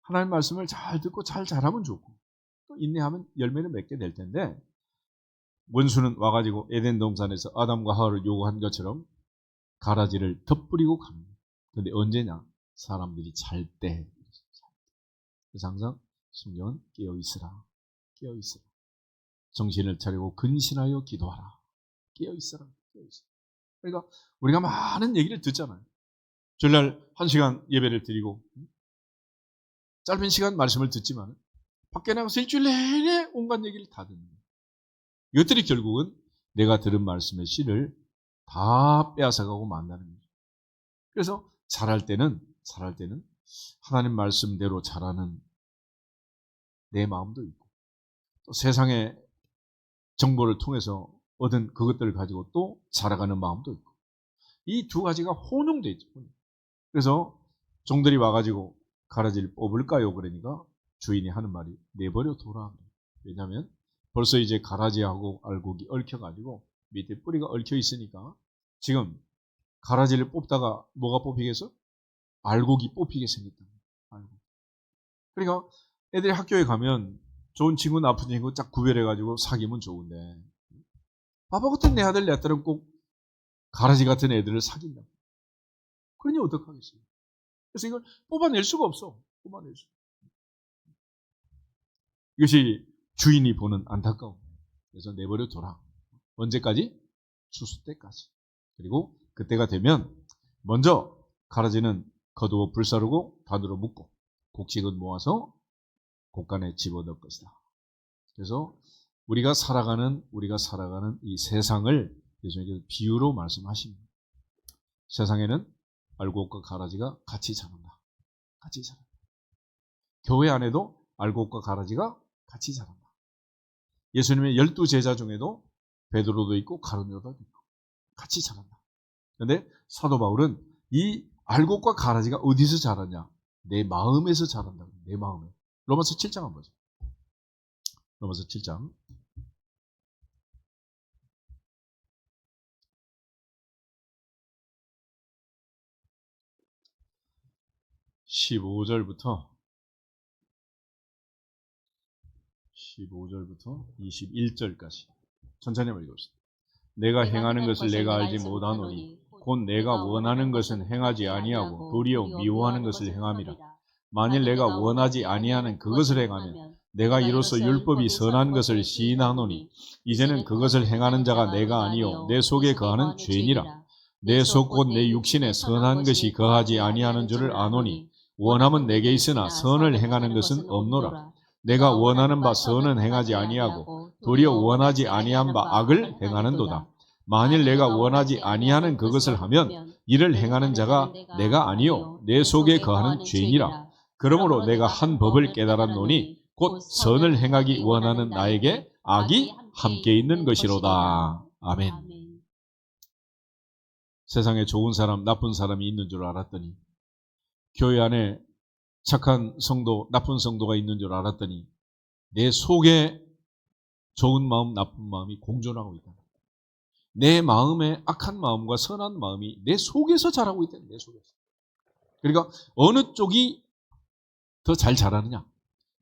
하나님 말씀을 잘 듣고 잘 자라면 좋고 또 인내하면 열매를 맺게 될 텐데 원수는 와가지고 에덴 동산에서 아담과 하와를 요구한 것처럼 가라지를 덧뿌리고 갑니다. 그런데 언제냐? 사람들이 잘 때. 그래서 항상 성경은 깨어있으라. 깨어있으라. 정신을 차리고 근신하여 기도하라. 깨어있으라. 깨어있으라. 그러니까 우리가 많은 얘기를 듣잖아요. 주일날 1시간 예배를 드리고 짧은 시간 말씀을 듣지만 밖에 나가서 일주일 내내 온갖 얘기를 다 듣는 거예요. 이것들이 결국은 내가 들은 말씀의 씨를 다 빼앗아가고 만나는 거죠. 그래서 자랄 때는 하나님 말씀대로 자라는 내 마음도 있고 또 세상의 정보를 통해서 얻은 그것들을 가지고 또 자라가는 마음도 있고 이 두 가지가 혼용되어 있죠. 그래서 종들이 와가지고 가라지를 뽑을까요? 그러니까 주인이 하는 말이 내버려 둬라. 왜냐하면 벌써 이제 가라지하고 알곡이 얽혀가지고 밑에 뿌리가 얽혀 있으니까 지금 가라지를 뽑다가 뭐가 뽑히겠어? 알곡이 뽑히게 생겼다. 알곡. 그러니까 애들이 학교에 가면 좋은 친구, 나쁜 친구 쫙 구별해가지고 사귀면 좋은데 바보 같은 내 아들, 내 딸은 꼭 가라지 같은 애들을 사귄다. 그러니 어떡하겠어요? 그래서 이걸 뽑아낼 수가 없어. 뽑아낼 수. 이것이 주인이 보는 안타까움. 그래서 내버려 둬라. 언제까지? 추수 때까지. 그리고 그때가 되면 먼저 가라지는 거두어 불사르고 단으로 묶고 곡식은 모아서 곡간에 집어넣을 것이다. 그래서 우리가 살아가는 이 세상을 예수님께서 비유로 말씀하십니다. 세상에는 알곡과 가라지가 같이 자란다. 같이 자란다. 교회 안에도 알곡과 가라지가 같이 자란다. 예수님의 12제자 중에도 베드로도 있고 가룟유다도 있고 같이 자란다. 그런데 사도 바울은 이 알곡과 가라지가 어디서 자라냐? 내 마음에서 자란다. 내 마음에. 로마서 7장 한번 보죠. 로마서 7장 15절부터 21절까지 천천히 읽어봅시다. 내가 행하는 것을 내가 알지 못하노니 곧 내가 원하는 것은 행하지 아니하고 도리어 미워하는 것을 행함이라. 만일 내가 원하지 아니하는 그것을 행하면 내가 이로써 율법이 선한 것을 시인하노니 이제는 그것을 행하는 자가 내가 아니요 내 속에 거하는 죄니라. 내 속 곧 내 육신에 선한 것이 거하지 아니하는 줄을 아노니 원함은 내게 있으나 선을 행하는 것은 없노라. 내가 원하는 바 선은 행하지 아니하고 도리어 원하지 아니한 바 악을 행하는도다. 만일 내가 원하지 아니하는 그것을 하면 이를 행하는 자가 내가 아니요 내 속에 거하는 죄니라. 그러므로 내가 한 법을 깨달았노니 곧 선을 행하기 원하는 나에게 악이 함께 있는 것이로다. 아멘. 세상에 좋은 사람, 나쁜 사람이 있는 줄 알았더니 교회 안에 착한 성도, 나쁜 성도가 있는 줄 알았더니 내 속에 좋은 마음, 나쁜 마음이 공존하고 있다. 내 마음에 악한 마음과 선한 마음이 내 속에서 자라고 있다. 내 속에서. 그러니까 어느 쪽이 더 잘 자라느냐,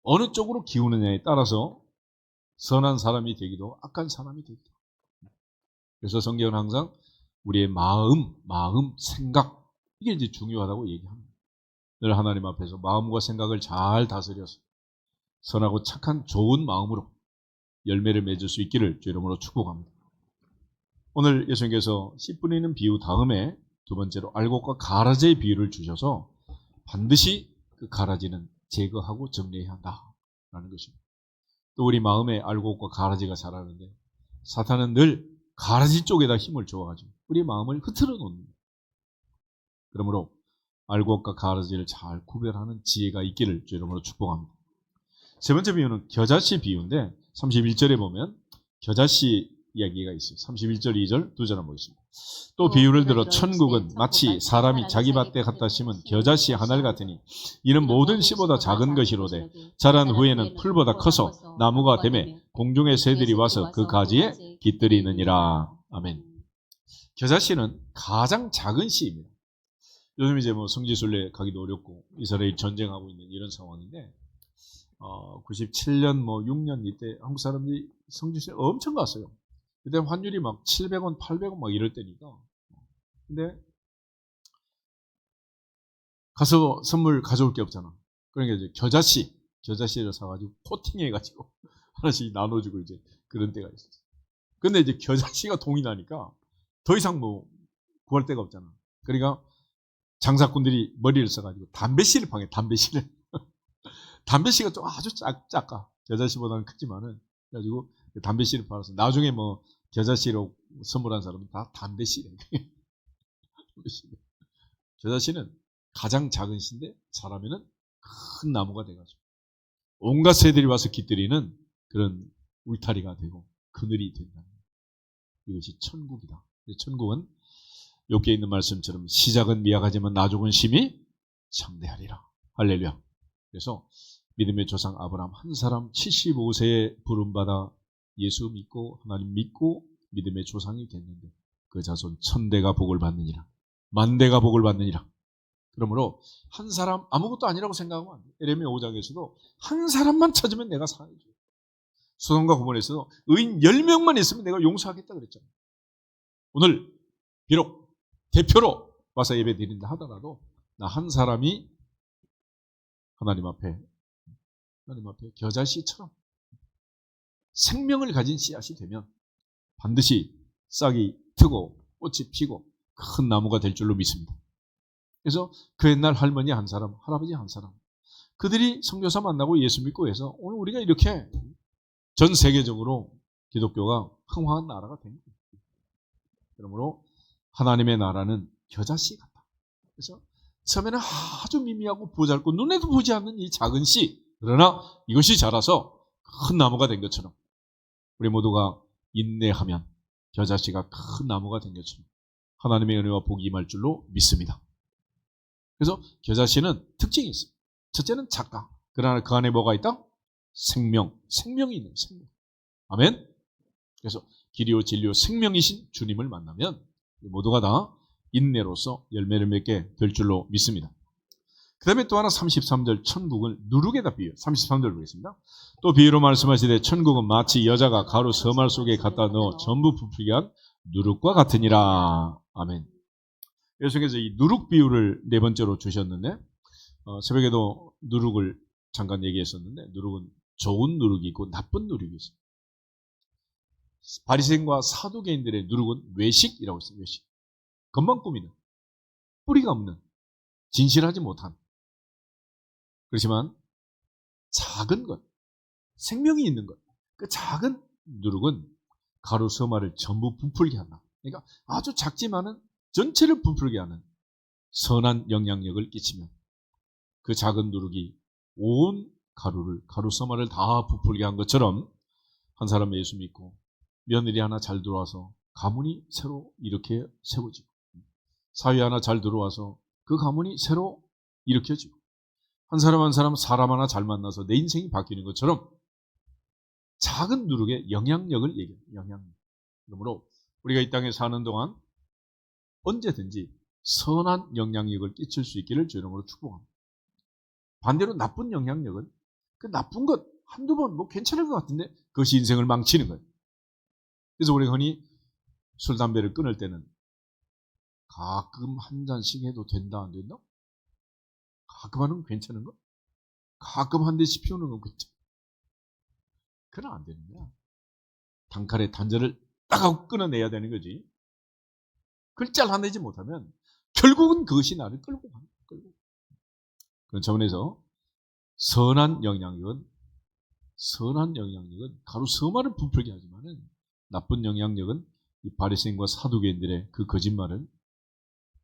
어느 쪽으로 기우느냐에 따라서 선한 사람이 되기도 악한 사람이 되기도. 그래서 성경은 항상 우리의 마음, 생각 이게 이제 중요하다고 얘기합니다. 늘 하나님 앞에서 마음과 생각을 잘 다스려서 선하고 착한 좋은 마음으로 열매를 맺을 수 있기를 주 이름으로 축복합니다. 오늘 예수님께서 씨 뿌리는 비유 다음에 두 번째로 알곡과 가라지의 비유를 주셔서 반드시 그 가라지는 제거하고 정리해야 한다라는 것입니다. 또 우리 마음에 알곡과 가라지가 자라는데 사탄은 늘 가라지 쪽에다 힘을 줘가지고 우리 마음을 흐트러 놓습니다. 그러므로 알곡과 가라지를 잘 구별하는 지혜가 있기를 주 이름으로 축복합니다. 세 번째 비유는 겨자씨 비유인데 31절에 보면 겨자씨 이야기가 있어요. 31절, 2절 두 절 한번 보겠습니다. 또 비유를 들어 천국은 마치 사람이 자기 밭에 갖다 심은 겨자씨 하늘 같으니 이는 모든 씨보다 작은 것이로되 자란 후에는 풀보다 커서 나무가 되매 공중의 새들이 와서 그 가지에 깃들이느니라. 아멘. 겨자씨는 가장 작은 씨입니다. 요즘 이제 뭐 성지순례 가기도 어렵고 이스라엘 전쟁하고 있는 이런 상황인데 97년 뭐 6년 이때 한국 사람들이 성지순례 엄청 갔어요. 그때 환율이 막 700원, 800원 막 이럴 때니까. 근데 가서 선물 가져올 게 없잖아. 그러니까 이제 겨자씨를 사가지고 코팅해가지고 하나씩 나눠주고 이제 그런 때가 있었어. 근데 이제 겨자씨가 동이 나니까 더 이상 뭐 구할 데가 없잖아. 그러니까 장사꾼들이 머리를 써가지고 담배씨를 방해, 담배씨를. 담배씨가 좀 아주 작아. 겨자씨보다는 크지만은. 그래가지고 담배씨를 팔아서 나중에 뭐 겨자씨로 선물한 사람은 다 담배씨래. 겨자씨는 가장 작은 씨인데 자라면은 큰 나무가 돼가지고 온갖 새들이 와서 깃들이는 그런 울타리가 되고 그늘이 된다. 이것이 천국이다. 천국은 여기에 있는 말씀처럼 시작은 미약하지만 나중은 심히 창대하리라. 할렐루야. 그래서 믿음의 조상 아브라함 한 사람 75세에 부름받아 예수 믿고 하나님 믿고 믿음의 조상이 됐는데 그 자손 1000대가 복을 받느니라. 10,000대가 복을 받느니라. 그러므로 한 사람 아무것도 아니라고 생각하면 안 돼. 에레미야 5장에서도 한 사람만 찾으면 내가 사해줘. 소돔과 고모라에서도 의인 10명만 있으면 내가 용서하겠다 그랬잖아요. 오늘 비록 대표로 와서 예배 드린다 하더라도 나 한 사람이 하나님 앞에 겨자씨처럼 생명을 가진 씨앗이 되면 반드시 싹이 트고 꽃이 피고 큰 나무가 될 줄로 믿습니다. 그래서 그 옛날 할머니 한 사람, 할아버지 한 사람, 그들이 선교사 만나고 예수 믿고 해서 오늘 우리가 이렇게 전 세계적으로 기독교가 흥황한 나라가 된 거예요. 그러므로 하나님의 나라는 겨자씨 같다. 그래서 처음에는 아주 미미하고 보잘것 눈에도 보지 않는 이 작은 씨, 그러나 이것이 자라서 큰 나무가 된 것처럼 우리 모두가 인내하면 겨자씨가 큰 나무가 된 것처럼 하나님의 은혜와 복이 임할 줄로 믿습니다. 그래서 겨자씨는 특징이 있어요. 첫째는 작다. 그러나 그 안에 뭐가 있다? 생명이 있는 생명. 아멘. 그래서 길이요 진리요 생명이신 주님을 만나면 모두가 다 인내로서 열매를 맺게 될 줄로 믿습니다. 그 다음에 또 하나 33절 천국을 누룩에다 비유. 33절 보겠습니다. 또 비유로 말씀하시되 천국은 마치 여자가 가루 서말 속에 갖다 넣어 전부 부풀게 한 누룩과 같으니라. 아멘. 예수님께서 이 누룩 비유를 네 번째로 주셨는데 새벽에도 누룩을 잠깐 얘기했었는데 누룩은 좋은 누룩이 있고 나쁜 누룩이 있어요. 바리새인과 사두개인들의 누룩은 외식이라고 했어요. 외식. 겉만 꾸미는, 뿌리가 없는, 진실하지 못한. 그렇지만 작은 것, 생명이 있는 것, 그 작은 누룩은 가루 서말을 전부 부풀게 한다. 그러니까 아주 작지만은 전체를 부풀게 하는 선한 영향력을 끼치면 그 작은 누룩이 온 가루 서말을 다 부풀게 한 것처럼 한 사람이 예수 믿고 며느리 하나 잘 들어와서 가문이 새로 이렇게 세워지고 사위 하나 잘 들어와서 그 가문이 새로 일으켜지고 한 사람 사람 하나 잘 만나서 내 인생이 바뀌는 것처럼 작은 누룩의 영향력을 얘기해요. 영향력. 그러므로 우리가 이 땅에 사는 동안 언제든지 선한 영향력을 끼칠 수 있기를 주 이름으로 축복합니다. 반대로 나쁜 영향력은 그 나쁜 것 한두 번 뭐 괜찮을 것 같은데 그것이 인생을 망치는 거예요. 그래서 우리가 흔히 술, 담배를 끊을 때는 가끔 한 잔씩 해도 된다 안 된다? 가끔 하는 건 괜찮은 거? 가끔 한 대씩 피우는 건 괜찮아. 그건 안 되는 거야. 단칼에 단절을 딱 하고 끊어내야 되는 거지. 그걸 잘라내지 못하면 결국은 그것이 나를 끌고 가는 거야. 그런 차원에서 선한 영향력은 가루 서말을 부풀게 하지만은 나쁜 영향력은 이 바리새인과 사두개인들의 그 거짓말은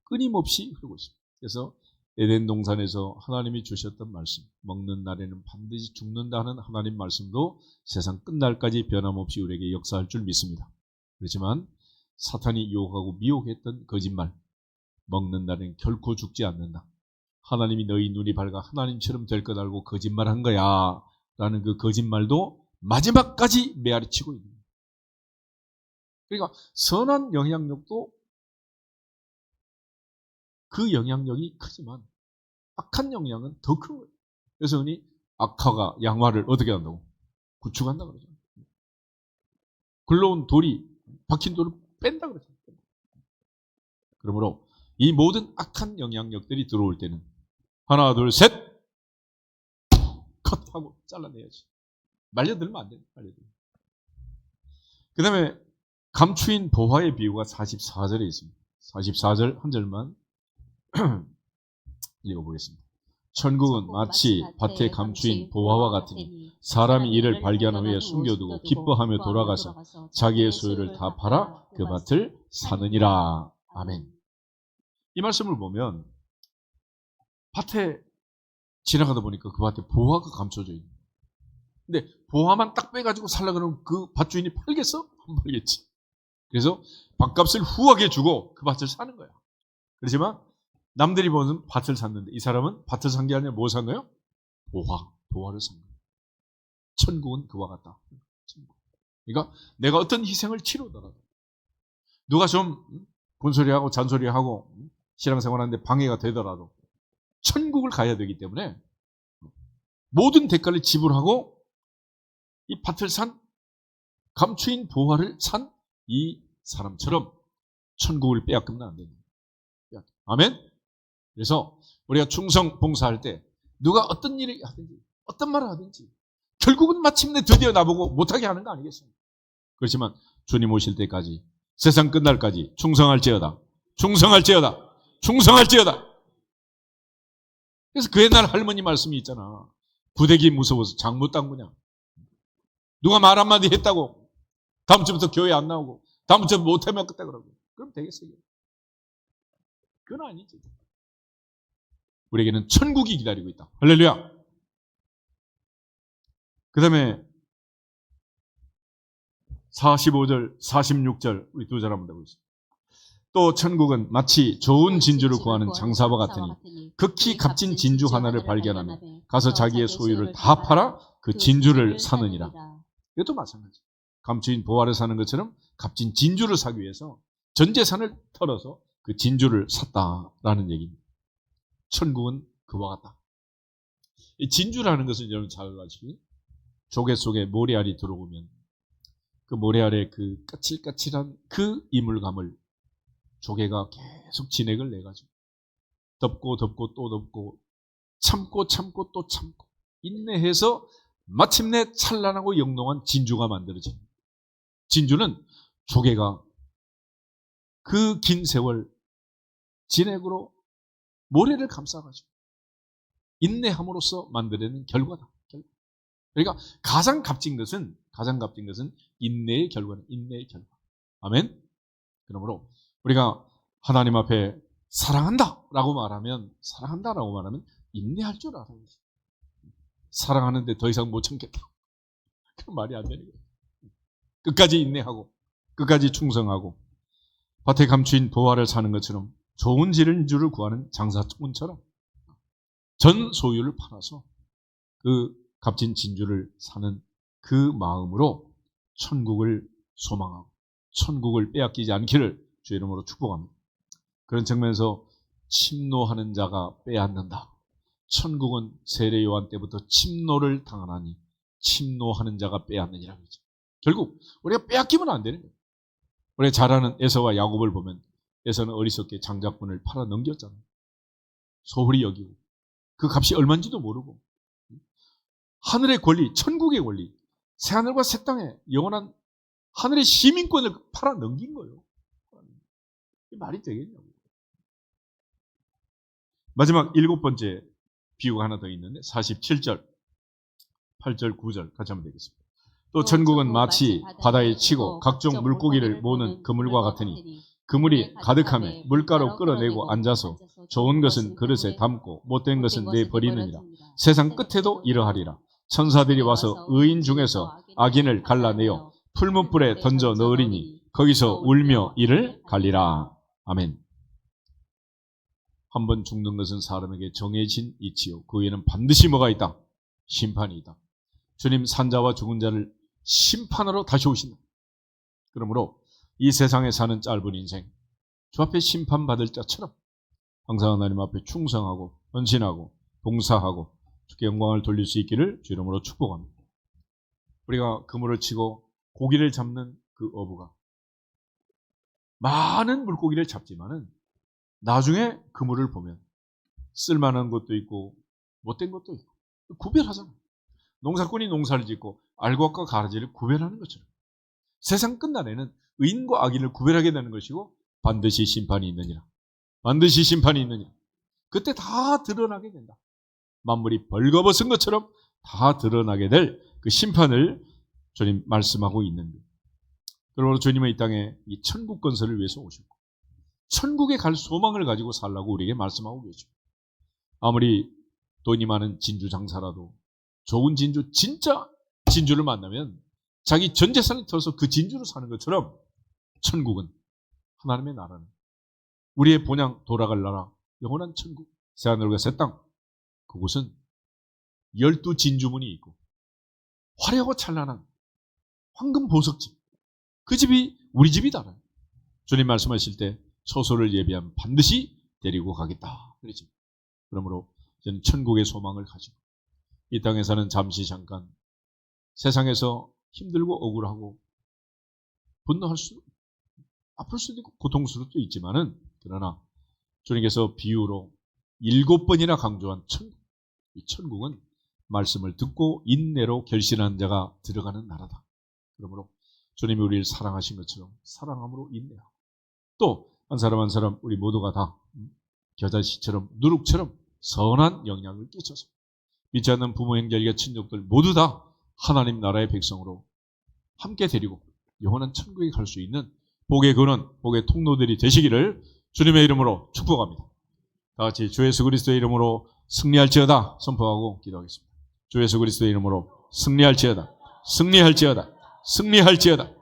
끊임없이 흐르고 있습니다. 그래서 에덴 동산에서 하나님이 주셨던 말씀, 먹는 날에는 반드시 죽는다 하는 하나님 말씀도 세상 끝날까지 변함없이 우리에게 역사할 줄 믿습니다. 그렇지만 사탄이 유혹하고 미혹했던 거짓말, 먹는 날에는 결코 죽지 않는다. 하나님이 너희 눈이 밝아 하나님처럼 될 것 알고 거짓말한 거야 라는 그 거짓말도 마지막까지 메아리치고 있는 거예요. 그러니까 선한 영향력도 그 영향력이 크지만 악한 영향은 더 큰 거예요. 그래서 흔히 악화가 양화를 어떻게 한다고? 구축한다 그러죠. 굴러온 돌이 박힌 돌을 뺀다 그러죠. 그러므로 이 모든 악한 영향력들이 들어올 때는 하나 둘 셋 컷하고 잘라내야지. 말려들면 안 돼. 말려들면. 그 다음에 감추인 보화의 비유가 44절에 있습니다. 44절 한 절만 읽어보겠습니다. 천국은 마치 밭에 감추인 보화와 같으니 사람이 이를 발견한 후에 숨겨두고 기뻐하며 돌아가서 자기의 소유를 다 팔아 그 밭을 사느니라. 아멘. 이 말씀을 보면 밭에 지나가다 보니까 그 밭에 보화가 감춰져 있는 거예요. 근데 보화만 딱 빼가지고 살라 그러면 그 밭주인이 팔겠어? 안 팔겠지. 그래서 밭값을 후하게 주고 그 밭을 사는 거야. 그렇지만 남들이 보는 밭을 샀는데 이 사람은 밭을 산 게 아니라 뭐 산 거예요? 보화를 산 거예요. 천국은 그와 같다. 천국. 그러니까 내가 어떤 희생을 치르더라도 누가 좀 본소리하고 잔소리하고 신앙생활하는데 방해가 되더라도 천국을 가야 되기 때문에 모든 대가를 지불하고 이 밭을 산 감추인 보화를 산 이 사람처럼 천국을 빼앗기면 안 됩니다. 아멘? 그래서 우리가 충성 봉사할 때 누가 어떤 일을 하든지 어떤 말을 하든지 결국은 마침내 드디어 나보고 못하게 하는 거 아니겠습니까? 그렇지만 주님 오실 때까지, 세상 끝날까지 충성할지어다, 충성할지어다, 충성할지어다. 그래서 그 옛날 할머니 말씀이 있잖아. 부대기 무서워서 장 못 당구냐. 누가 말 한마디 했다고 다음 주부터 교회 안 나오고 다음 주부터 못하면 그때 그러고 그럼 되겠어요? 그건 아니지. 우리에게는 천국이 기다리고 있다. 할렐루야. 그 다음에 45절, 46절 우리 두 절 한번 보겠습니다. 또 천국은 마치 좋은 진주를 구하는 장사와 같으니 극히 값진 진주 하나를 발견하며 가서 자기의 소유를 다 팔아 그 진주를 사느니라. 이것도 마찬가지. 감추인 보화를 사는 것처럼 값진 진주를 사기 위해서 전 재산을 털어서 그 진주를 샀다라는 얘기입니다. 천국은 그와 같다. 이 진주라는 것은 여러분 잘 아시기, 조개 속에 모래알이 들어오면 그 모래알의 그 까칠까칠한 그 이물감을 조개가 계속 진액을 내가지고 덮고 덮고 또 덮고 참고 참고 또 참고 인내해서 마침내 찬란하고 영롱한 진주가 만들어집니다. 진주는 조개가 그 긴 세월 진액으로 모래를 감싸가지고 인내함으로써 만들어낸 결과다. 그러니까 가장 값진 것은 인내의 결과는 인내의 결과. 아멘. 그러므로 우리가 하나님 앞에 사랑한다라고 말하면 인내할 줄 알아야 돼. 사랑하는데 더 이상 못 참겠다. 그런 말이 안 되는 거예요. 끝까지 인내하고 끝까지 충성하고 밭에 감추인 보화를 사는 것처럼 좋은 진주를 구하는 장사꾼처럼 전 소유를 팔아서 그 값진 진주를 사는 그 마음으로 천국을 소망하고 천국을 빼앗기지 않기를 주의 이름으로 축복합니다. 그런 측면에서 침노하는 자가 빼앗는다. 천국은 세례 요한 때부터 침노를 당하나니 침노하는 자가 빼앗느니라 그러죠. 결국 우리가 빼앗기면 안 되는 거예요. 우리가 잘 아는 에서와 야곱을 보면 에서는 어리석게 장자꾼을 팔아 넘겼잖아요. 소홀히 여기고 그 값이 얼마인지도 모르고 하늘의 권리, 천국의 권리, 새하늘과 새 땅에 영원한 하늘의 시민권을 팔아 넘긴 거예요. 이 말이 되겠냐고. 마지막 7번째 비유가 하나 더 있는데 47절, 8절, 9절 같이 한번 되겠습니다. 또 천국은 마치 바다에 치고 각종 물고기를 모으는 그물과 같으니 그물이 가득하며 물가로 끌어내고 앉아서 좋은 것은 그릇에 담고 못된 것은 내버리느니라. 세상 끝에도 이러하리라. 천사들이 와서 의인 중에서 악인을 갈라내어 풀문불에 던져 넣으리니 거기서 울며 이를 갈리라. 아멘. 한 번 죽는 것은 사람에게 정해진 이치요 그 위에는 반드시 뭐가 있다? 심판이 있다. 주님 산자와 죽은 자를 심판으로 다시 오신다. 그러므로 이 세상에 사는 짧은 인생 주 앞에 심판받을 자처럼 항상 하나님 앞에 충성하고 헌신하고 봉사하고 주께 영광을 돌릴 수 있기를 주 이름으로 축복합니다. 우리가 그물을 치고 고기를 잡는 그 어부가 많은 물고기를 잡지만은 나중에 그물을 보면 쓸만한 것도 있고 못된 것도 있고 구별하잖아요. 농사꾼이 농사를 짓고 알곡과 가라지를 구별하는 것처럼 세상 끝날에는 의인과 악인을 구별하게 되는 것이고 반드시 심판이 있느니라. 반드시 심판이 있느니라. 그때 다 드러나게 된다. 만물이 벌거벗은 것처럼 다 드러나게 될 그 심판을 주님 말씀하고 있는 거예요. 그러므로 주님은 이 땅에 이 천국 건설을 위해서 오셨고 천국에 갈 소망을 가지고 살라고 우리에게 말씀하고 계십니다. 아무리 돈이 많은 진주 장사라도 좋은 진주, 진짜 진주를 만나면 자기 전 재산을 털어서 그 진주를 사는 것처럼 천국은 하나님의 나라는 우리의 본향 돌아갈 나라 영원한 천국 새하늘과 새 땅 그곳은 12진주문이 있고 화려하고 찬란한 황금 보석집 그 집이 우리 집이다. 주님 말씀하실 때 처소를 예비하면 반드시 데리고 가겠다. 그러죠. 그러므로 저는 천국의 소망을 가지고 이 땅에서는 잠시 잠깐 세상에서 힘들고 억울하고 분노할 수 아플 수도 있고 고통스러울 수도 있지만은 그러나 주님께서 비유로 7번이나 강조한 천국 이 천국은 말씀을 듣고 인내로 결신한 자가 들어가는 나라다. 그러므로 주님이 우리를 사랑하신 것처럼 사랑함으로 인내하고 또 한 사람 한 사람 우리 모두가 다 겨자씨처럼 누룩처럼 선한 영향을 끼쳐서 믿지 않는 부모 형제와 친족들 모두 다 하나님 나라의 백성으로 함께 데리고 영원한 천국에 갈 수 있는 복의 근원, 복의 통로들이 되시기를 주님의 이름으로 축복합니다. 다 같이 주 예수 그리스도의 이름으로 승리할지어다 선포하고 기도하겠습니다. 주 예수 그리스도의 이름으로 승리할지어다, 승리할지어다, 승리할지어다.